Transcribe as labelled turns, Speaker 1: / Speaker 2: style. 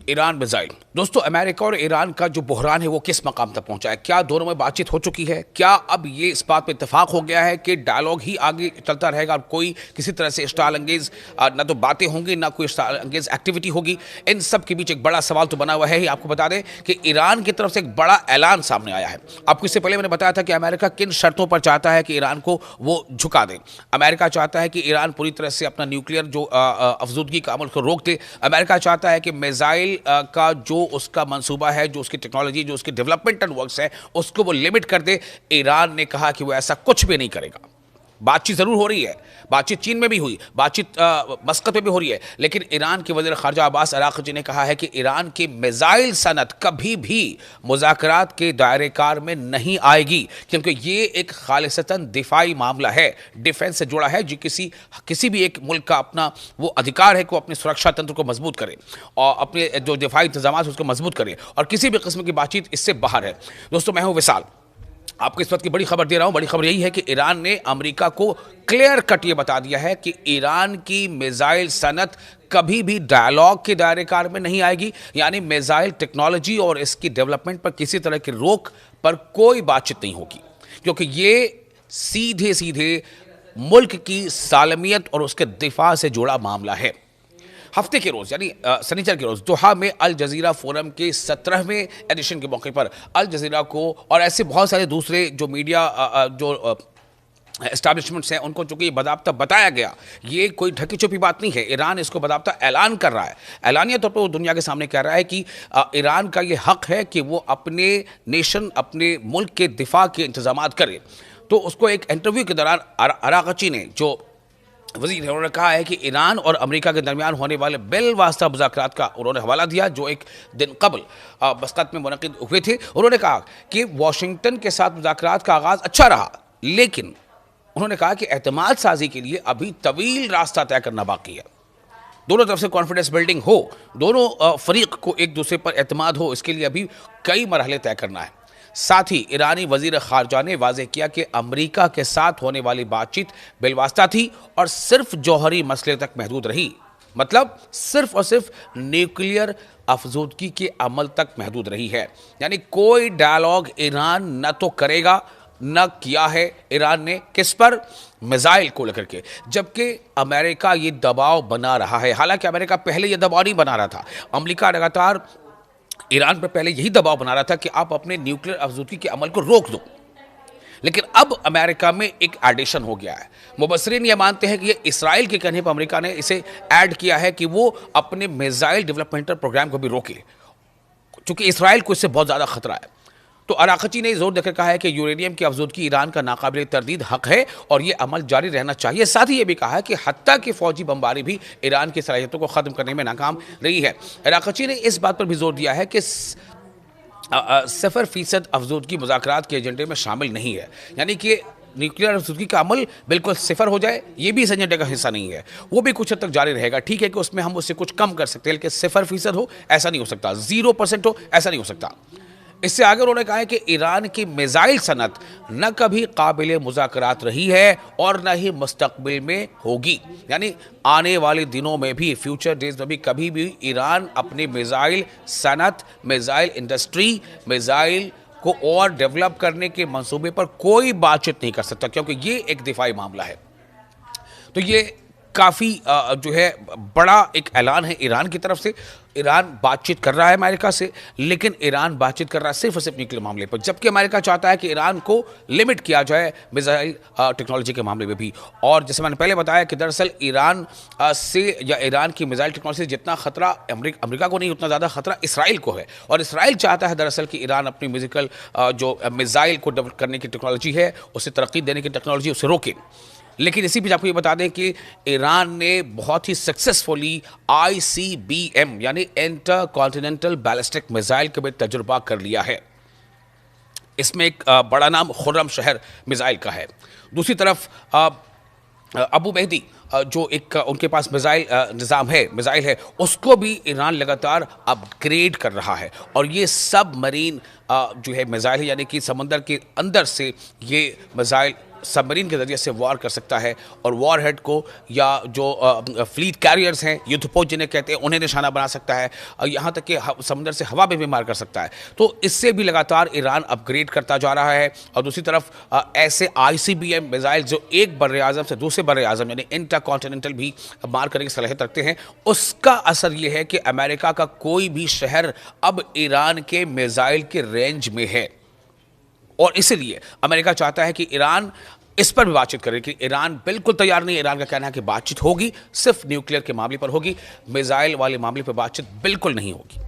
Speaker 1: Iran missile. दोस्तों, America और Iran का जो बहरान है वो किस मकाम तक पहुंचा है? क्या दोनों में बातचीत हो चुकी है? क्या अब ये इस बात पे इत्तेफाक हो गया है कि डायलॉग ही आगे चलता रहेगा और कोई किसी तरह से स्टाइल अंगेज ना तो बातें होंगी ना कोई स्टाइल अंगेज एक्टिविटी होगी? इन सब के बीच एक बड़ा सवाल तो बना हुआ है ही। आपको बता दें कि ईरान की तरफ से एक बड़ा ऐलान सामने आया है। आपको इससे पहले मैंने बताया था कि अमेरिका किन शर्तों पर चाहता है कि ईरान को वो झुका दे। अमेरिका चाहता है कि ईरान पूरी तरह से अपना न्यूक्लियर जो अफजूदगी का अमल को रोक दे। अमेरिका चाहता है कि मिसाइल का जो उसका मंसूबा है, जो उसकी टेक्नोलॉजी, जो उसकी डेवलपमेंटल वर्क्स है, उसको वो लिमिट कर दे। ईरान ने कहा कि वो ऐसा कुछ भी नहीं करेगा। बातचीत जरूर हो रही है, बातचीत चीन में भी हुई, बातचीत मस्कत में भी हो रही है, लेकिन ईरान के वज़ीर ख़ारजा अब्बास अराक़ची ने कहा है कि ईरान की मिसाइल सनत कभी भी मुज़ाकरात के दायरे कार में नहीं आएगी, क्योंकि ये एक खालिसतन दिफाई मामला है, डिफेंस से जुड़ा है, जो किसी भी एक मुल्क का अपना वो अधिकार है कि वो अपने सुरक्षा तंत्र को मजबूत करे और अपने जो दिफाई इंतजाम उसको मजबूत करे, और किसी भी किस्म की बातचीत इससे बाहर है। दोस्तों, मैं हूँ विशाल, आपको इस वक्त की बड़ी खबर दे रहा हूं। बड़ी खबर यही है कि ईरान ने अमेरिका को क्लियर कट ये बता दिया है कि ईरान की मिसाइल सनत कभी भी डायलॉग के दायरे कार में नहीं आएगी, यानी मिसाइल टेक्नोलॉजी और इसकी डेवलपमेंट पर किसी तरह की रोक पर कोई बातचीत नहीं होगी, क्योंकि ये सीधे सीधे मुल्क की सालमियत और उसके दिफा से जुड़ा मामला है। हफ्ते के रोज़ यानी शनिचर के रोज़ दोहा में अल जज़ीरा फोरम के 17वें एडिशन के मौके पर अल जज़ीरा को और ऐसे बहुत सारे दूसरे जो मीडिया जो एस्टैब्लिशमेंट्स हैं उनको चूंकि बाज़ाब्ता बताया गया, ये कोई ढकी छुपी बात नहीं है। ईरान इसको बाज़ाब्ता ऐलान कर रहा है, ऐलानिया तौर पर वो दुनिया के सामने कह रहा है कि ईरान का ये हक़ है कि वो अपने नेशन, अपने मुल्क के दिफा के इंतजाम करे। तो उसको एक इंटरव्यू के दौरान अराग़ची ने, जो वज़ीर है, उन्होंने कहा है कि ईरान और अमेरिका के दरमियान होने वाले बिलवास्ता मुज़ाकरात का उन्होंने हवाला दिया, जो एक दिन कबल मस्कत में मुनक़िद हुए थे। उन्होंने कहा कि वाशिंगटन के साथ मुज़ाकरात का आगाज़ अच्छा रहा, लेकिन उन्होंने कहा कि एतमाद साजी के लिए अभी तवील रास्ता तय करना बाकी है। दोनों तरफ से कॉन्फिडेंस बिल्डिंग हो, दोनों फरीक को एक दूसरे पर एतमाद हो, इसके लिए अभी कई मरहले तय करना है। साथ ही ईरानी वज़ीर ख़ारजा ने वाज़ेह किया कि अमेरिका के साथ होने वाली बातचीत बिलवास्ता थी और सिर्फ जौहरी मसले तक महदूद रही, मतलब सिर्फ और सिर्फ न्यूक्लियर अफजूदगी के अमल तक महदूद रही है। यानी कोई डायलॉग ईरान न तो करेगा, न किया है ईरान ने। किस पर? मिसाइल को लेकर के, जबकि अमेरिका ये दबाव बना रहा है। हालांकि अमेरिका पहले ये दबाव नहीं बना रहा था, अमेरिका लगातार ईरान पर पहले यही दबाव बना रहा था कि आप अपने न्यूक्लियर अफजूदगी के अमल को रोक दो, लेकिन अब अमेरिका में एक एडिशन हो गया है। मुबस्सिरीन ये मानते हैं कि ये इसराइल के कहने पर अमेरिका ने इसे ऐड किया है कि वो अपने मिसाइल डेवलपमेंटल प्रोग्राम को भी रोके, क्योंकि इसराइल को इससे बहुत ज़्यादा खतरा है। तो अराक़ची ने जोर देकर कहा है कि यूरेनियम की अफजूदगी ईरान का नाकाबिल तरदीद हक है और ये अमल जारी रहना चाहिए। साथ ही ये भी कहा है कि हत्ता की फौजी बमबारी भी ईरान की सलाहियतों को ख़त्म करने में नाकाम रही है। अराक़ची ने इस बात पर भी जोर दिया है कि 0% अफजूदगी मुज़ाकरात के एजेंडे में शामिल नहीं है, यानी कि न्यूक्लियर अफजूदगी का अमल बिल्कुल सिफर हो जाए, ये भी इस एजेंडे का हिस्सा नहीं है। वो भी कुछ हद तक जारी रहेगा। ठीक है कि उसमें हम उससे कुछ कम कर सकते हैं, लेकिन 0% हो ऐसा नहीं हो सकता, 0% हो ऐसा नहीं हो सकता। इससे आगे उन्होंने कहा है कि ईरान की मिसाइल सनत न कभी काबिल मुज़ाकरात रही है और न ही मुस्तकबिल में होगी, यानी आने वाले दिनों में भी, फ्यूचर डेज में भी कभी भी ईरान अपनी मिसाइल सनत, मिसाइल इंडस्ट्री, मिसाइल को और डेवलप करने के मंसूबे पर कोई बातचीत नहीं कर सकता, क्योंकि ये एक दिफाई मामला है। तो ये काफ़ी जो है बड़ा एक ऐलान है ईरान की तरफ से। ईरान बातचीत कर रहा है अमेरिका से, लेकिन ईरान बातचीत कर रहा है सिर्फ और सिर्फ न्यूक्लियर मामले पर, जबकि अमेरिका चाहता है कि ईरान को लिमिट किया जाए मिसाइल टेक्नोलॉजी के मामले में भी। और जैसे मैंने पहले बताया कि दरअसल ईरान से या ईरान की मिसाइल टेक्नोलॉजी से जितना खतरा अमेरिका को नहीं, उतना ज़्यादा खतरा इसराइल को है। और इसराइल चाहता है दरअसल कि ईरान अपनी जो मिसाइल को डेवलप करने की टेक्नोलॉजी है, उसे तरक्की देने की टेक्नोलॉजी, उसे रोके। लेकिन इसी बीच आपको ये बता दें कि ईरान ने बहुत ही सक्सेसफुली ICBM यानी इंटर कॉन्टिनेंटल बैलिस्टिक मिसाइल का भी तजुर्बा कर लिया है। इसमें एक बड़ा नाम खुर्रम शहर मिसाइल का है। दूसरी तरफ अबू मेहदी जो एक उनके पास मिसाइल है, उसको भी ईरान लगातार अपग्रेड कर रहा है। और ये सब मरीन जो है मिसाइल है, यानी कि समंदर के अंदर से ये मिसाइल सबमरीन के जरिए से वार कर सकता है और वॉर हेड को या जो फ्लीट कैरियर्स हैं, युद्धपोत जिन्हें कहते हैं, उन्हें निशाना बना सकता है और यहाँ तक कि समंदर से हवा में भी मार कर सकता है। तो इससे भी लगातार ईरान अपग्रेड करता जा रहा है। और दूसरी तरफ ऐसे ICBM मिसाइल जो एक बर्र आज़म से दूसरे बर्र आज़म यानी इंटरकॉन्टिनेंटल भी मार करने की सलाहियत रखते हैं, उसका असर यह है कि अमेरिका का कोई भी शहर अब ईरान के मिसाइल के रेंज में है। और इसीलिए अमेरिका चाहता है कि ईरान इस पर भी बातचीत करे कि ईरान बिल्कुल तैयार नहीं है। ईरान का कहना है कि बातचीत होगी, सिर्फ न्यूक्लियर के मामले पर होगी, मिसाइल वाले मामले पर बातचीत बिल्कुल नहीं होगी।